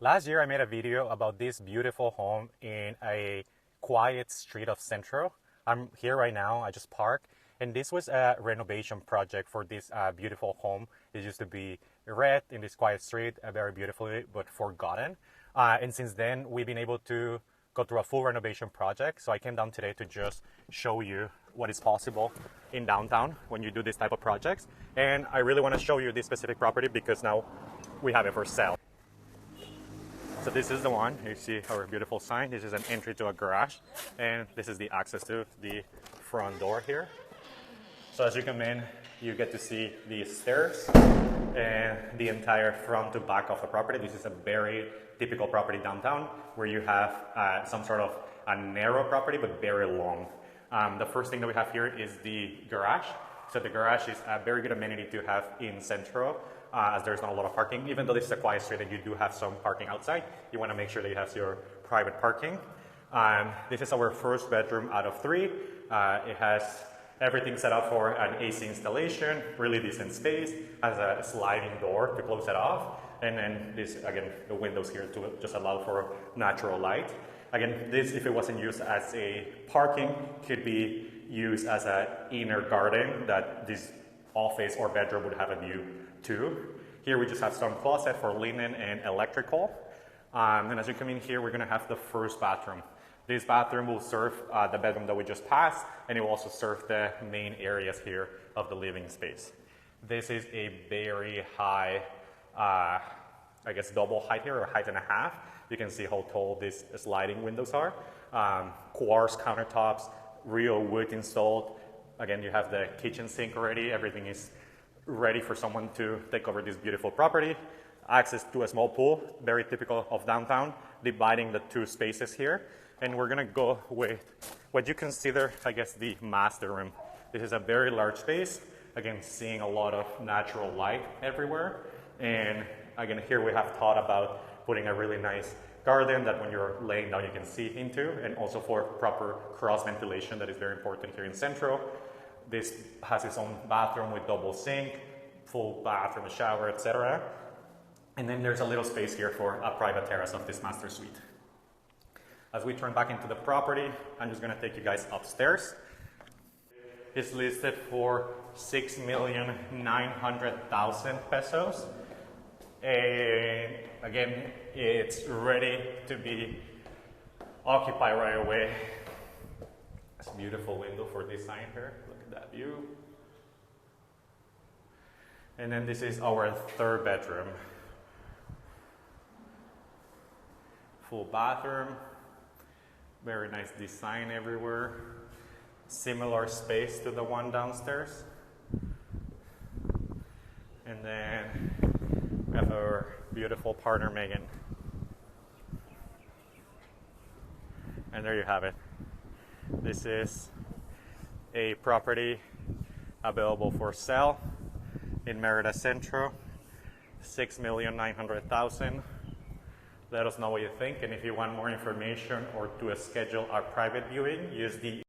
Last year, I made a video about this beautiful home in a quiet street of Centro. I'm here right now, I just parked, and this was a renovation project for this beautiful home. It used to be red in this quiet street, very beautifully, but forgotten. And since then, we've been able to go through a full renovation project. So I came down today to just show you what is possible in downtown when you do this type of projects. And I really want to show you this specific property because now we have it for sale. So this is the one. You see our beautiful sign. This is an entry to a garage, and this is the access to the front door here. So as you come in, you get to see the stairs and the entire front to back of the property. This is a very typical property downtown where you have some sort of a narrow property but very long. The first thing that we have here is the garage. So the garage is a very good amenity to have in Centro, as there's not a lot of parking. Even though this is a quiet street and you do have some parking outside, you want to make sure that you have your private parking. This is our first bedroom out of 3. It has everything set up for an AC installation, really decent space, has a sliding door to close it off, and then this, again, the windows here to just allow for natural light. Again, this, if it wasn't used as a parking, could be used as an inner garden that this office or bedroom would have a view to. Here we just have some closet for linen and electrical. And as you come in here, we're gonna have the first bathroom. This bathroom will serve the bedroom that we just passed, and it will also serve the main areas here of the living space. This is a very high, I guess double height here, or height and a half. You can see how tall these sliding windows are. Quartz countertops, real wood installed. Again, you have the kitchen sink already. Everything is ready for someone to take over this beautiful property. Access to a small pool, very typical of downtown, dividing the 2 spaces here. And we're gonna go with what you consider, I guess, the master room. This is a very large space. Again, seeing a lot of natural light everywhere. And again, here we have thought about putting a really nice garden that when you're laying down you can see into, and also for proper cross ventilation that is very important here in Centro. This has its own bathroom with double sink, full bathroom, shower, etc. And then there's a little space here for a private terrace of this master suite. As we turn back into the property, I'm just gonna take you guys upstairs. It's listed for 6,900,000 pesos. And again, it's ready to be occupied right away. It's a beautiful window for design here. Look at that view. And then this is our 3rd bedroom. Full bathroom. Very nice design everywhere. Similar space to the one downstairs. And then we have our beautiful partner, Megan. And there you have it. This is a property available for sale in Merida Centro, 6,900,000. Let us know what you think, and if you want more information or to schedule our private viewing, use the